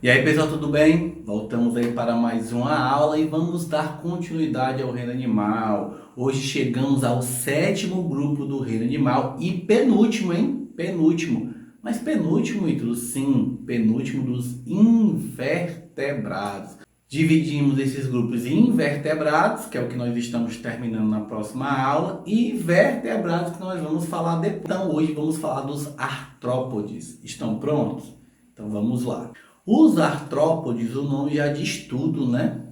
E aí, pessoal, tudo bem? Voltamos aí para mais uma aula e vamos dar continuidade ao reino animal. Hoje chegamos ao sétimo grupo do reino animal e penúltimo, hein? Penúltimo. Mas penúltimo, Ítalo, sim, penúltimo dos invertebrados. Dividimos esses grupos em invertebrados, que é o que nós estamos terminando na próxima aula, e vertebrados, que nós vamos falar depois. Então, hoje vamos falar dos artrópodes. Estão prontos? Então, vamos lá. Os artrópodes, o nome já diz tudo, né?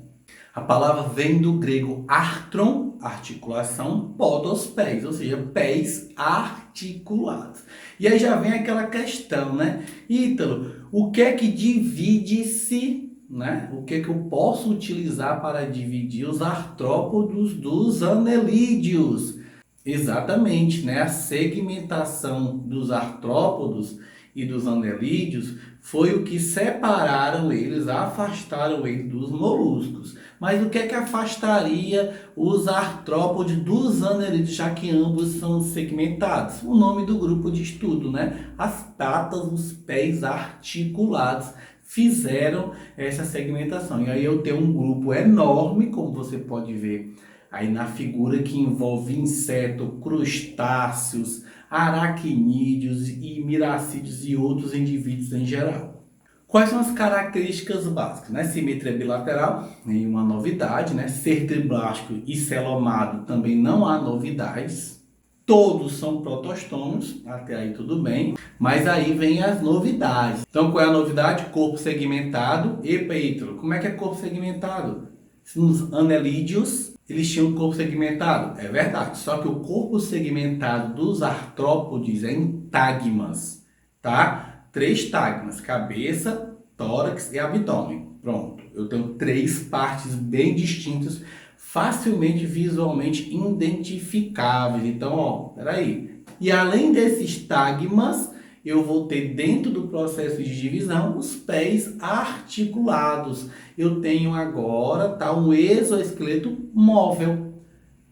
A palavra vem do grego artron, articulação, podos, pés, ou seja, pés articulados. E aí já vem aquela questão, né? Ítalo, o que é que divide-se, né? O que é que eu posso utilizar para dividir os artrópodes dos anelídeos? Exatamente, né? A segmentação dos artrópodos e dos anelídeos foi o que separaram eles, afastaram eles dos moluscos. Mas o que é que afastaria os artrópodes dos anelídeos, já que ambos são segmentados? O nome do grupo de estudo, né? As patas, os pés articulados fizeram essa segmentação. E aí eu tenho um grupo enorme, como você pode ver aí na figura, que envolve inseto, crustáceos, aracnídeos e miracídeos e outros indivíduos em geral. Quais são as características básicas? Né? Simetria bilateral, nenhuma novidade. Né? Ser triblástico e celomado, também não há novidades. Todos são protostômios, até aí tudo bem. Mas aí vem as novidades. Então qual é a novidade? Corpo segmentado. Epa, Ítalo, como é que é corpo segmentado? Nos anelídeos, eles tinham um corpo segmentado. É verdade, só que o corpo segmentado dos artrópodes é em tagmas, tá? 3 tagmas, cabeça, tórax e abdômen. Pronto, eu tenho 3 partes bem distintas, facilmente visualmente identificáveis. Então, ó, peraí. E além desses tagmas, eu vou ter dentro do processo de divisão os pés articulados. Eu tenho agora um exoesqueleto móvel.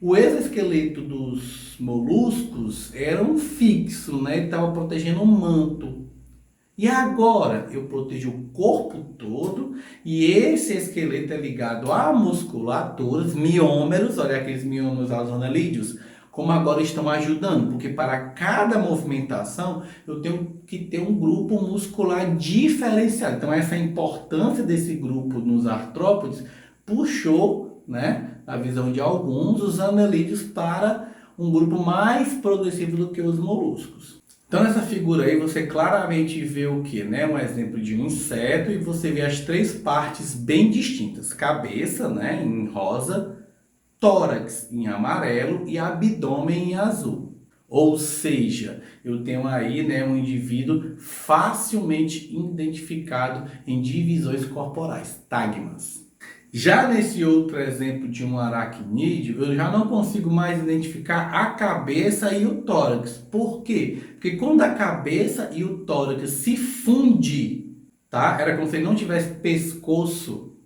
O exoesqueleto dos moluscos era um fixo, né? Ele estava protegendo o manto. E agora eu protejo o corpo todo e esse esqueleto é ligado a musculaturas, miômeros, olha aqueles miômeros aos anelídeos, como agora estão ajudando, porque para cada movimentação eu tenho que ter um grupo muscular diferenciado. Então essa importância desse grupo nos artrópodes puxou, né, a visão de alguns, os anelídeos para um grupo mais progressivo do que os moluscos. Então nessa figura aí você claramente vê o que, né? Um exemplo de um inseto e você vê as 3 partes bem distintas. Cabeça, né, em rosa, tórax em amarelo e abdômen em azul. Ou seja, eu tenho aí, né, um indivíduo facilmente identificado em divisões corporais, tagmas. Já nesse outro exemplo de um aracnídeo, eu já não consigo mais identificar a cabeça e o tórax. Por quê? Porque quando a cabeça e o tórax se fundem, tá? Era como se ele não tivesse pescoço,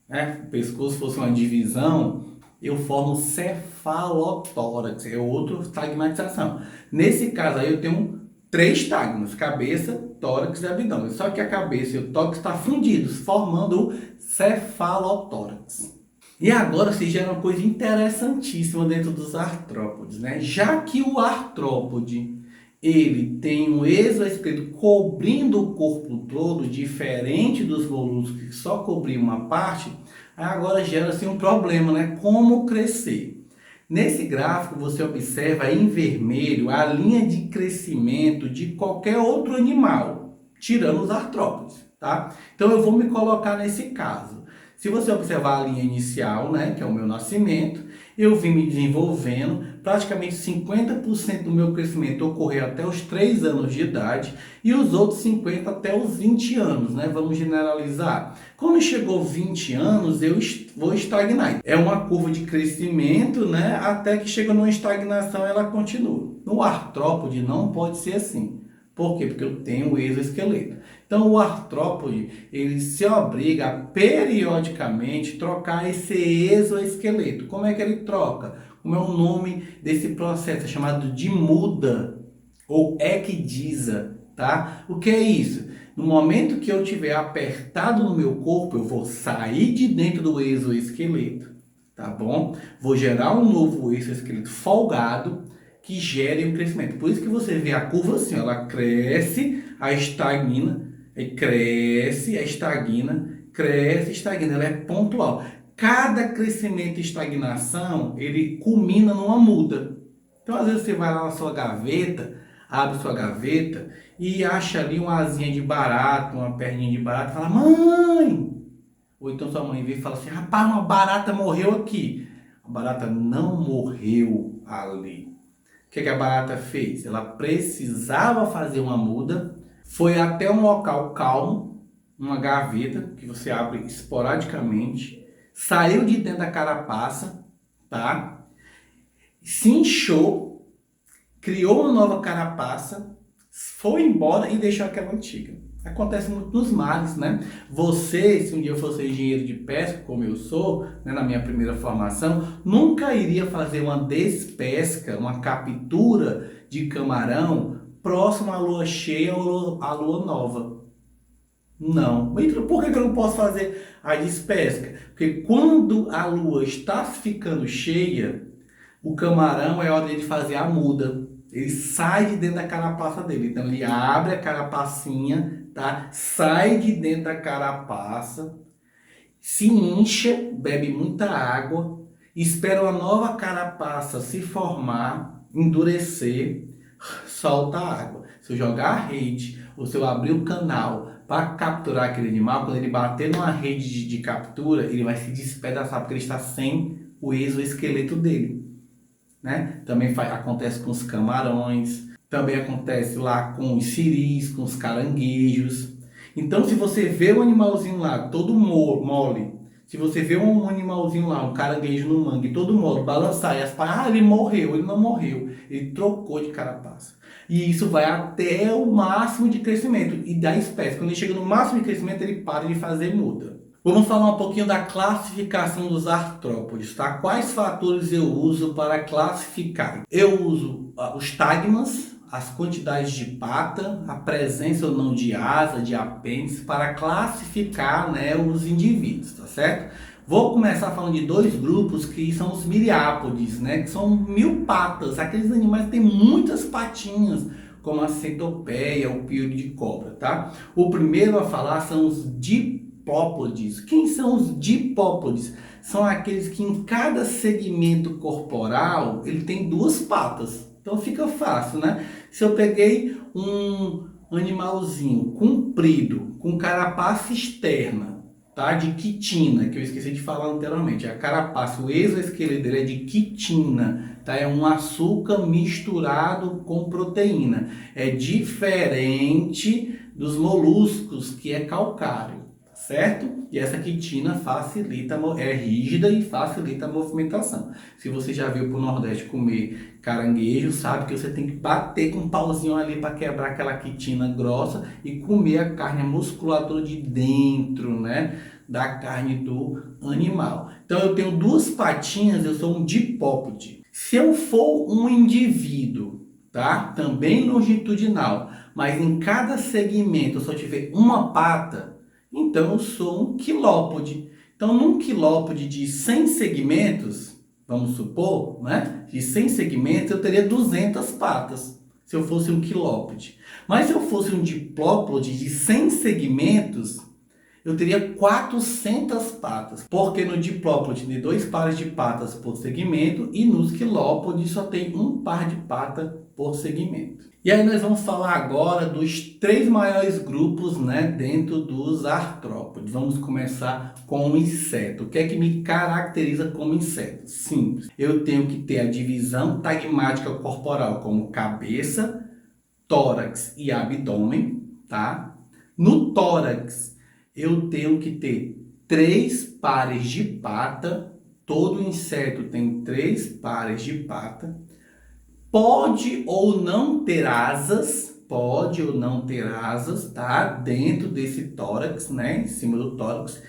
né? O pescoço fosse uma divisão, eu formo cefalotórax, é outra tagmatização. Nesse caso aí eu tenho 3 tagmas, cabeça, tórax e abdômen. Só que a cabeça e o tórax estão fundidos, formando o cefalotórax. E agora se gera uma coisa interessantíssima dentro dos artrópodes, né? Já que o artrópode ele tem um exoesqueleto cobrindo o corpo todo, diferente dos moluscos que só cobriam uma parte, agora gera-se um problema, né? Como crescer? Nesse gráfico você observa em vermelho a linha de crescimento de qualquer outro animal, tirando os artrópodes, tá? Então eu vou me colocar nesse caso. Se você observar a linha inicial, né, que é o meu nascimento, eu vim me desenvolvendo, praticamente 50% do meu crescimento ocorreu até os 3 anos de idade e os outros 50% até os 20 anos, né? Vamos generalizar. Quando chegou 20 anos, eu vou estagnar. É uma curva de crescimento, né? Até que chega numa estagnação, ela continua. No artrópode não pode ser assim. Por quê? Porque eu tenho o exoesqueleto. Então o artrópode, ele se obriga a periodicamente trocar esse exoesqueleto. Como é que ele troca? Como é o nome desse processo? É chamado de muda ou equidisa. tá? O que é isso? No momento que eu tiver apertado no meu corpo, eu vou sair de dentro do exoesqueleto, tá bom? Vou gerar um novo exoesqueleto folgado que gere um crescimento. Por isso que você vê a curva assim, ela cresce, a estagna, aí cresce, a estagna, cresce, estagna. Ela é pontual. Cada crescimento e estagnação, ele culmina numa muda. Então, às vezes você vai lá na sua gaveta, abre sua gaveta e acha ali uma asinha de barata, uma perninha de barata e fala, mãe! Ou então sua mãe vem e fala assim, rapaz, uma barata morreu aqui. A barata não morreu ali. O que a barata fez? Ela precisava fazer uma muda, foi até um local calmo, uma gaveta que você abre esporadicamente, saiu de dentro da carapaça, tá? Se inchou, criou uma nova carapaça, foi embora e deixou aquela antiga. Acontece muito nos mares, né? Você, se um dia eu fosse engenheiro de pesca, como eu sou, né, na minha primeira formação, nunca iria fazer uma despesca, uma captura de camarão próximo à lua cheia ou à lua nova. Não. Então, por que eu não posso fazer a despesca? Porque quando a lua está ficando cheia, o camarão é hora de fazer a muda. Ele sai de dentro da carapaça dele. Então ele abre a carapacinha, tá? Sai de dentro da carapaça, se incha, bebe muita água, espera uma nova carapaça se formar, endurecer, solta a água. Se eu jogar a rede ou se eu abrir o canal para capturar aquele animal, quando ele bater numa rede de captura, ele vai se despedaçar porque ele está sem o exoesqueleto dele. Né? Também acontece com os camarões, também acontece lá com os siris, com os caranguejos. Então, se você vê um animalzinho lá todo mole, se você vê um animalzinho lá, um caranguejo no mangue, todo mole, balançar e as ele morreu, ele não morreu, ele trocou de carapaça. E isso vai até o máximo de crescimento e da espécie. Quando ele chega no máximo de crescimento, ele para de fazer muda. Vamos falar um pouquinho da classificação dos artrópodes, tá? Quais fatores eu uso para classificar? Eu uso os tagmas, as quantidades de pata, a presença ou não de asa, de apêndice, para classificar, né, os indivíduos, tá certo? Vou começar falando de dois grupos que são os miriápodes, né? Que são 1000 patas, aqueles animais que têm muitas patinhas, como a centopeia, o píoro de cobra, tá? O primeiro a falar são os dipópodes. Quem são os dipópodes? São aqueles que em cada segmento corporal ele tem 2 patas. Então fica fácil, né? Se eu peguei um animalzinho comprido, com carapaça externa, tá? De quitina, que eu esqueci de falar anteriormente. A carapaça, o exoesqueleto dele é de quitina, tá? É um açúcar misturado com proteína. É diferente dos moluscos, que é calcário, certo? E essa quitina facilita, é rígida e facilita a movimentação. Se você já veio para o Nordeste comer caranguejo, sabe que você tem que bater com um pauzinho ali para quebrar aquela quitina grossa e comer a carne, a musculatura de dentro, né, da carne do animal. Então eu tenho 2 patinhas, eu sou um dipópode. Se eu for um indivíduo, tá, também longitudinal, mas em cada segmento eu só tiver uma pata, então eu sou um quilópode. Então num quilópode de 100 segmentos, vamos supor, né? De 100 segmentos eu teria 200 patas, se eu fosse um quilópode. Mas se eu fosse um diplópode de 100 segmentos, eu teria 400 patas. Porque no diplópode tem 2 pares de patas por segmento e nos quilópodes só tem 1 par de pata por segmento. E aí nós vamos falar agora dos 3 maiores grupos, né, dentro dos artrópodes. Vamos começar com o inseto. O que é que me caracteriza como inseto? Simples. Eu tenho que ter a divisão tagmática corporal como cabeça, tórax e abdômen, tá? No tórax eu tenho que ter 3 pares de pata. Todo inseto tem 3 pares de pata. Pode ou não ter asas, tá? Dentro desse tórax, né? Em cima do tórax.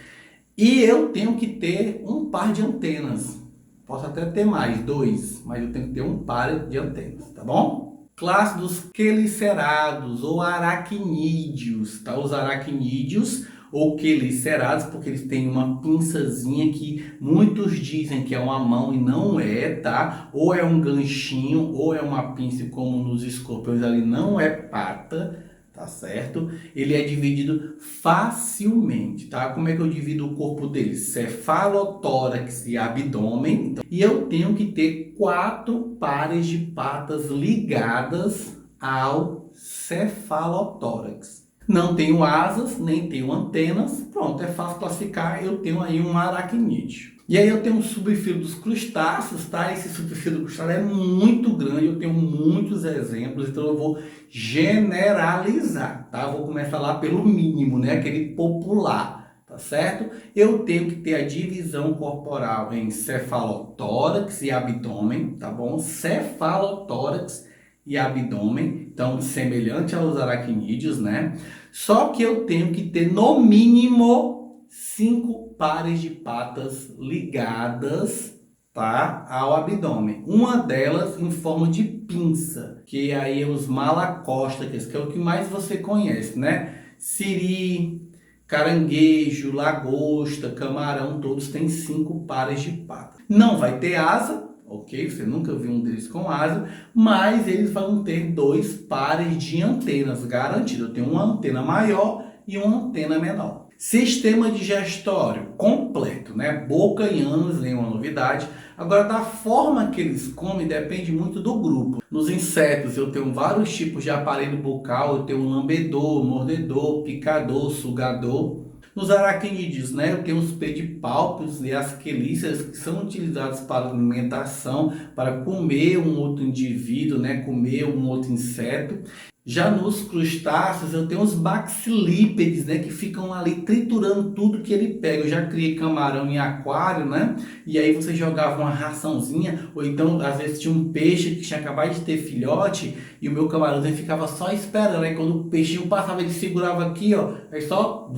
E eu tenho que ter 1 par de antenas. Posso até ter mais, 2, mas eu tenho que ter 1 par de antenas, tá bom? Classe dos quelicerados ou aracnídeos, tá? Os aracnídeos ou quelicerados, porque eles têm uma pinçazinha que muitos dizem que é uma mão e não é, tá? Ou é um ganchinho, ou é uma pinça, como nos escorpiões ali não é pata, tá certo? Ele é dividido facilmente, tá? Como é que eu divido o corpo dele? Cefalotórax e abdômen. Então, e eu tenho que ter 4 pares de patas ligadas ao cefalotórax. Não tenho asas, nem tenho antenas. Pronto, é fácil classificar. Eu tenho aí um aracnídeo. E aí eu tenho um subfilo dos crustáceos, tá? Esse subfilo do crustáceo é muito grande, eu tenho muitos exemplos, então eu vou generalizar, tá? Vou começar lá pelo mínimo, né? Aquele popular, tá certo? Eu tenho que ter a divisão corporal em cefalotórax e abdômen, tá bom? Cefalotórax e abdômen, então semelhante aos aracnídeos, né? Só que eu tenho que ter no mínimo 5 pares de patas ligadas, tá, ao abdômen. Uma delas em forma de pinça, que aí é os malacósticas, que é o que mais você conhece, né? Siri, caranguejo, lagosta, camarão, todos têm 5 pares de patas. Não vai ter asa, ok? Você nunca viu um deles com asa, mas eles vão ter 2 pares de antenas, garantido. Eu tenho uma antena maior e uma antena menor. Sistema digestório completo, né? Boca e ânus, nenhuma novidade. Agora, da forma que eles comem depende muito do grupo. Nos insetos eu tenho vários tipos de aparelho bucal, eu tenho um lambedor, mordedor, picador, sugador. Nos aracnídeos, né, eu tenho os pedipalpos e as quelíceras que são utilizados para alimentação, para comer um outro indivíduo, né, comer um outro inseto. Já nos crustáceos eu tenho os baxilípedes, né, que ficam ali triturando tudo que ele pega. Eu já criei camarão em aquário, né? E aí você jogava uma raçãozinha, ou então às vezes tinha um peixe que tinha acabado de ter filhote e o meu camarãozinho ficava só esperando. Aí quando o peixinho passava, ele segurava aqui, ó, aí só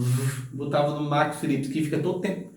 botava no maxilípedes, que fica todo tempo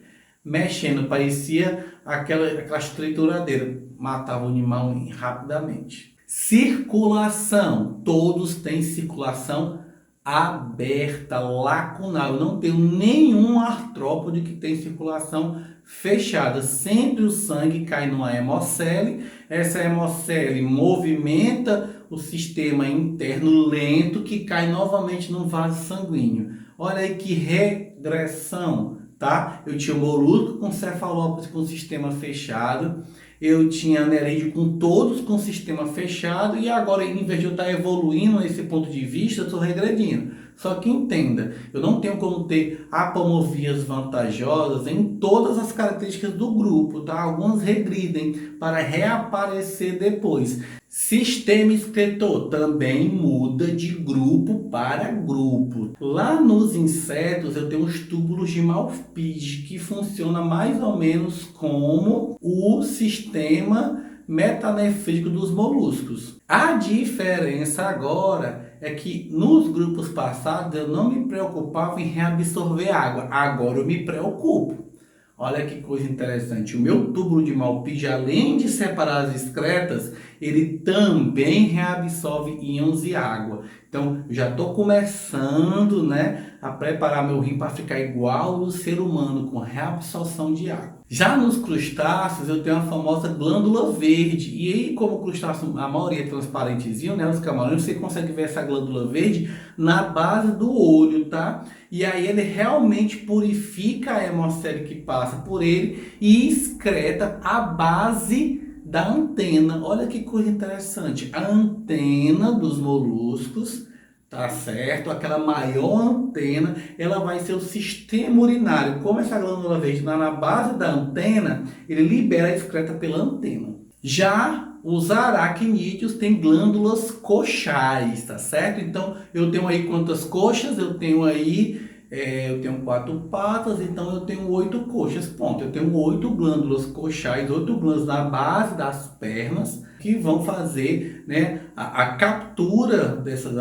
mexendo, parecia aquelas trituradeiras. Matava o animal rapidamente. Circulação, todos têm circulação aberta, lacunal. Eu não tenho nenhum artrópode que tem circulação fechada. Sempre o sangue cai numa hemocele. Essa hemocele movimenta o sistema interno lento que cai novamente no vaso sanguíneo. Olha aí que regressão, tá? Eu tinha molusco com cefalópodes com sistema fechado. Eu tinha anerídeo com todos com sistema fechado e agora, em vez de eu estar evoluindo nesse ponto de vista, eu estou regredindo. Só que entenda, eu não tenho como ter apomovias vantajosas em todas as características do grupo, tá? Algumas regridem para reaparecer depois. Sistema excretor também muda de grupo para grupo. Lá nos insetos eu tenho os túbulos de Malpighi, que funciona mais ou menos como o sistema metanefrítico dos moluscos. A diferença agora é que nos grupos passados eu não me preocupava em reabsorver água. Agora eu me preocupo. Olha que coisa interessante. O meu túbulo de Malpighi, além de separar as excretas, ele também reabsorve íons e água. Então, eu já estou começando, né, a preparar meu rim para ficar igual ao ser humano, com reabsorção de água. Já nos crustáceos, eu tenho a famosa glândula verde. E aí, como o crustáceo, a maioria é transparentezinho, né, os camarões, você consegue ver essa glândula verde na base do olho, tá? E aí ele realmente purifica a hemocele que passa por ele e excreta a base da antena. Olha que coisa interessante. A antena dos moluscos, tá certo? Aquela maior antena, ela vai ser o sistema urinário. Como essa glândula verde está na base da antena, ele libera a excreta pela antena. Já os aracnídeos têm glândulas coxais, tá certo? Então, eu tenho aí quantas coxas? Eu tenho aí, eu tenho 4 patas, então eu tenho 8 coxas. Pronto, eu tenho 8 glândulas coxais, 8 glândulas na base das pernas, que vão fazer, né, a captura desses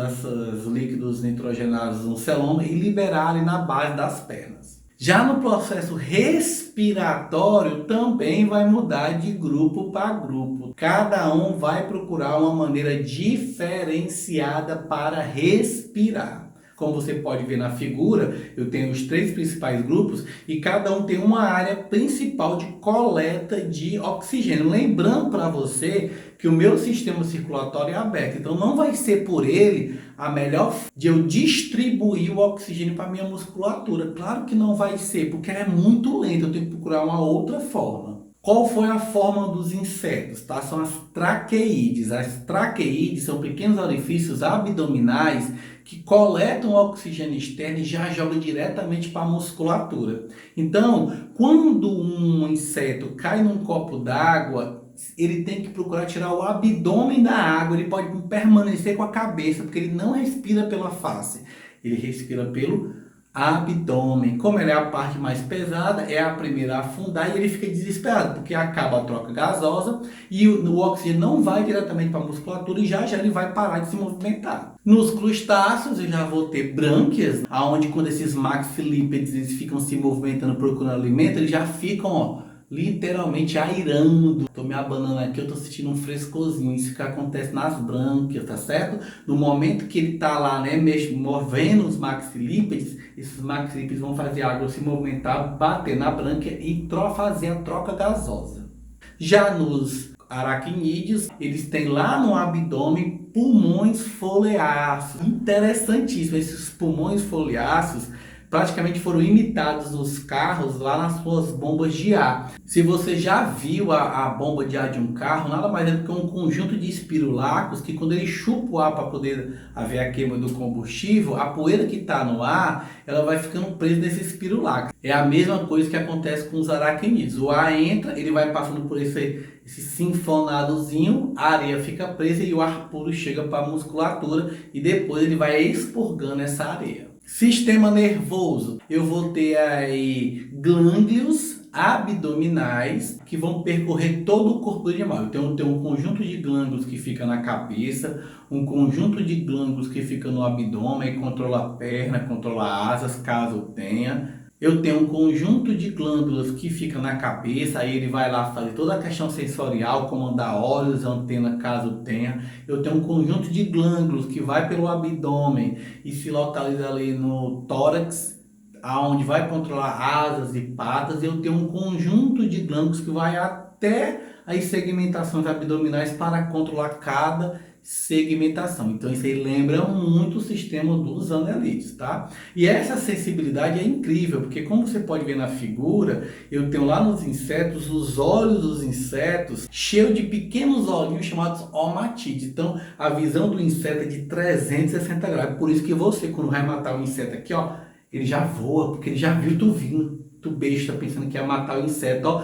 líquidos nitrogenados no celoma e liberar ali na base das pernas. Já no processo respiratório também vai mudar de grupo para grupo. Cada um vai procurar uma maneira diferenciada para respirar. Como você pode ver na figura, eu tenho os 3 principais grupos e cada um tem uma área principal de coleta de oxigênio. Lembrando para você que o meu sistema circulatório é aberto, então não vai ser por ele a melhor de eu distribuir o oxigênio para a minha musculatura. Claro que não vai ser, porque é muito lento, eu tenho que procurar uma outra forma. Qual foi a forma dos insetos? Tá? São as traqueídeos. As traqueídeos são pequenos orifícios abdominais que coletam o oxigênio externo e já jogam diretamente para a musculatura. Então, quando um inseto cai num copo d'água, ele tem que procurar tirar o abdômen da água, ele pode permanecer com a cabeça, porque ele não respira pela face, ele respira pelo abdômen. Como ele é a parte mais pesada, é a primeira a afundar e ele fica desesperado, porque acaba a troca gasosa e o oxigênio não vai diretamente para a musculatura e já ele vai parar de se movimentar. Nos crustáceos eu já vou ter brânquias, aonde quando esses maxilípedes eles ficam se movimentando procurando alimento, eles já ficam, literalmente airando. Tô me abanando aqui, eu tô sentindo um frescorzinho. Isso que acontece nas brânquias, tá certo? No momento que ele tá lá, né, movendo os maxilípedes, esses maxilípedes vão fazer a água se movimentar, bater na brânquia e fazer a troca gasosa. Já nos aracnídeos, eles têm lá no abdômen pulmões foliáceos. Interessantíssimo, esses pulmões foliáceos praticamente foram imitados nos carros lá nas suas bombas de ar. Se você já viu a bomba de ar de um carro, nada mais é do que um conjunto de espirulacos que quando ele chupa o ar para poder haver a queima do combustível, a poeira que está no ar, ela vai ficando presa nesse espirulaco. É a mesma coisa que acontece com os aracnídeos. O ar entra, ele vai passando por esse sinfonadozinho, a areia fica presa e o ar puro chega para a musculatura e depois ele vai expurgando essa areia. Sistema nervoso, eu vou ter aí glândulos abdominais que vão percorrer todo o corpo do animal. Então eu tenho um conjunto de glândulos que fica na cabeça, um conjunto de glândulos que fica no abdômen, controla a perna, controla asas, caso tenha. Eu tenho um conjunto de glândulas que fica na cabeça, aí ele vai lá fazer toda a questão sensorial, comandar olhos, antena, caso tenha. Eu tenho um conjunto de glândulos que vai pelo abdômen e se localiza ali no tórax, aonde vai controlar asas e patas. Eu tenho um conjunto de glândulos que vai até as segmentações abdominais para controlar cada segmentação. Então isso aí lembra muito o sistema dos anelides, tá? E essa sensibilidade é incrível, porque como você pode ver na figura, eu tenho lá nos insetos, os olhos dos insetos cheios de pequenos olhinhos chamados omatídeos. Então a visão do inseto é de 360 graus. Por isso que você, quando vai matar o inseto aqui, ó, ele já voa, porque ele já viu tu vindo. Tu besta pensando que ia matar o inseto, ó,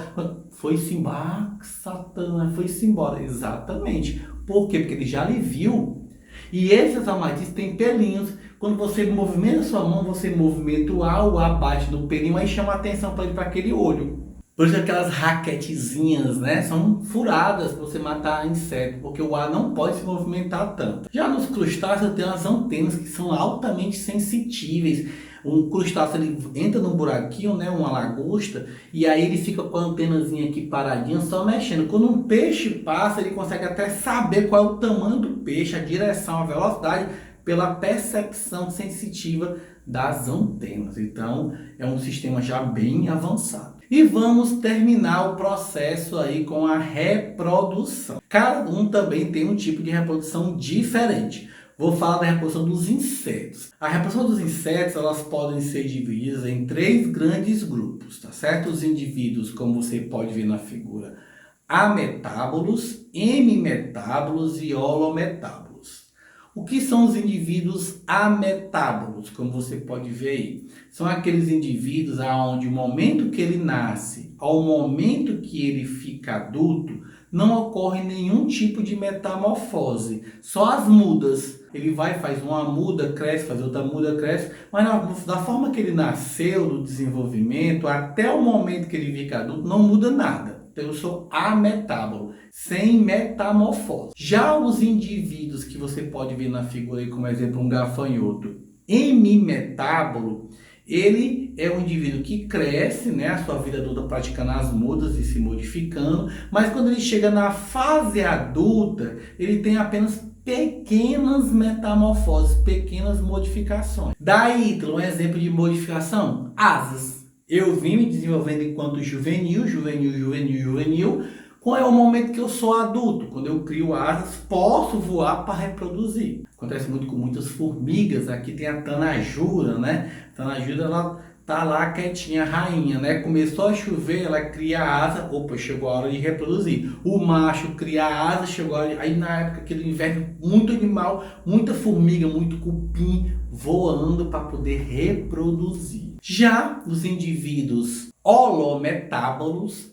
foi-se embora, Satã, foi-se embora. Exatamente. Por quê? Porque ele já lhe viu. E esses omatídeos têm pelinhos. Quando você movimenta a sua mão, você movimenta o ar bate no pelinho, aí chama a atenção para ele, para aquele olho. Por isso aquelas raquetezinhas, né, são furadas para você matar inseto, porque o ar não pode se movimentar tanto. Já nos crustáceos tem as antenas que são altamente sensitíveis. Um crustáceo ele entra num buraquinho, né, uma lagosta, e aí ele fica com a antenazinha aqui paradinha, só mexendo. Quando um peixe passa, ele consegue até saber qual é o tamanho do peixe, a direção, a velocidade, pela percepção sensitiva das antenas. Então, é um sistema já bem avançado. E vamos terminar o processo aí com a reprodução. Cada um também tem um tipo de reprodução diferente. Vou falar da reprodução dos insetos. A reprodução dos insetos, elas podem ser divididas em 3 grandes grupos, tá certo? Os indivíduos, como você pode ver na figura, ametábolos, hemimetábolos e holometábolos. O que são os indivíduos ametábolos, como você pode ver aí? São aqueles indivíduos onde o momento que ele nasce ao momento que ele fica adulto, não ocorre nenhum tipo de metamorfose, só as mudas. Ele vai, faz uma muda, cresce, faz outra muda, cresce, mas da forma que ele nasceu, do desenvolvimento, até o momento que ele fica adulto, não muda nada. Então eu sou ametábolo, sem metamorfose. Já os indivíduos que você pode ver na figura aí como exemplo um gafanhoto, hemimetábolo, Ele é um indivíduo que cresce, né, a sua vida toda praticando as mudas e se modificando, mas quando ele chega na fase adulta, ele tem apenas pequenas metamorfoses, pequenas modificações. Daí, um exemplo de modificação: asas. Eu vim me desenvolvendo enquanto juvenil. Qual é o momento que eu sou adulto? Quando eu crio asas, posso voar para reproduzir. Acontece muito com muitas formigas. Aqui tem a tanajura, né? A tanajura, ela tá lá quietinha, rainha, né? Começou a chover, ela cria asa. Opa, chegou a hora de reproduzir. O macho cria asa, chegou a hora de... Aí na época aquele inverno, muito animal, muita formiga, muito cupim voando para poder reproduzir. Já os indivíduos holometábolos,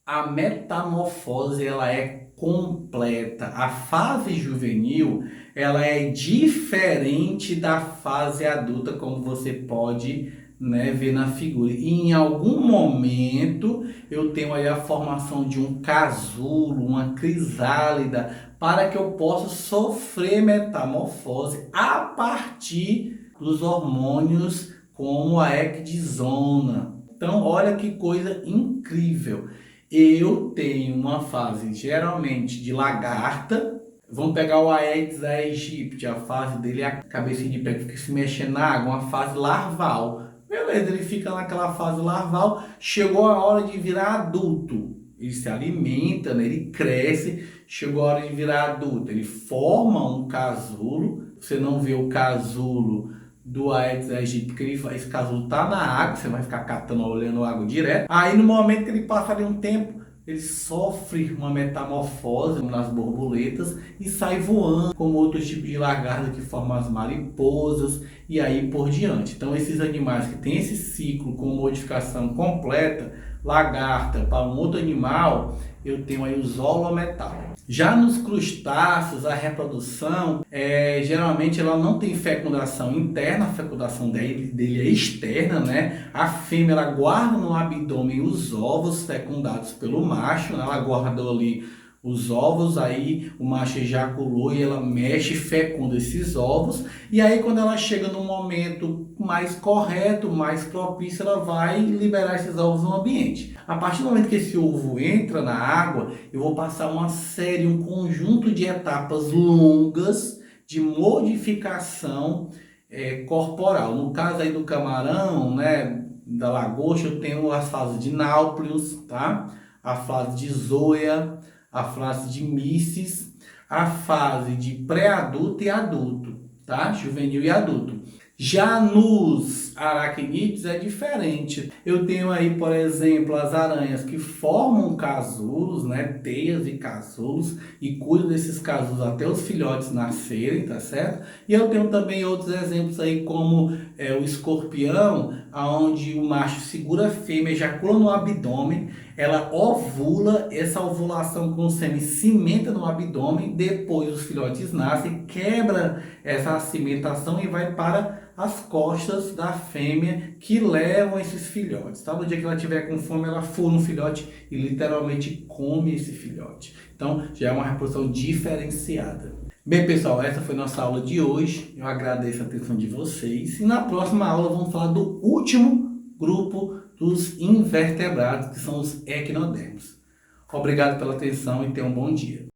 a metamorfose ela é completa. A fase juvenil ela é diferente da fase adulta, como você pode, né, ver na figura. E em algum momento eu tenho aí a formação de um casulo, uma crisálida, para que eu possa sofrer metamorfose a partir dos hormônios como a ecdisona. Então, olha que coisa incrível. Eu tenho uma fase geralmente de lagarta. Vamos pegar o Aedes aegypti, a fase dele é a cabecinha de pé que fica se mexendo na água, uma fase larval. Beleza, ele fica naquela fase larval, chegou a hora de virar adulto. Ele se alimenta, né? Ele cresce, chegou a hora de virar adulto. Ele forma um casulo, você não vê o casulo do Aedes aegypti, porque esse casulo tá na água, você vai ficar catando, olhando a água direto. Aí no momento que ele passa ali um tempo, ele sofre uma metamorfose nas borboletas e sai voando, como outros tipos de lagarta que formam as mariposas e aí por diante. Então esses animais que têm esse ciclo com modificação completa, lagarta para um outro animal, eu tenho aí os holometábolos. Já nos crustáceos, a reprodução, geralmente ela não tem fecundação interna, a fecundação dele é externa, né? A fêmea ela guarda no abdômen os ovos fecundados pelo macho, né? Ela guardou ali os ovos, aí o macho ejaculou e ela mexe e fecunda esses ovos, e aí quando ela chega no momento mais correto, mais propício, ela vai liberar esses ovos no ambiente. A partir do momento que esse ovo entra na água, eu vou passar uma série, um conjunto de etapas longas de modificação corporal. No caso aí do camarão, né, da lagosta, eu tenho as fases de náuplios, tá? A fase de zoea, a fase de missis, a fase de pré-adulto e adulto, tá? Juvenil e adulto. Já nos aracnídeos é diferente. Eu tenho aí, por exemplo, as aranhas que formam casulos, né? Teias e casulos, e cuidam desses casulos até os filhotes nascerem, tá certo? E eu tenho também outros exemplos aí, como o escorpião, onde o macho segura a fêmea, ejacula no abdômen, ela ovula, essa ovulação com o sêmen cimenta no abdômen, depois os filhotes nascem, quebra essa cimentação e vai para as costas da fêmea que levam esses filhotes, tá? No dia que ela tiver com fome, ela fura um filhote e literalmente come esse filhote. Então, já é uma reprodução diferenciada. Bem, pessoal, essa foi nossa aula de hoje. Eu agradeço a atenção de vocês. E na próxima aula vamos falar do último grupo dos invertebrados, que são os equinodermos. Obrigado pela atenção e tenham um bom dia.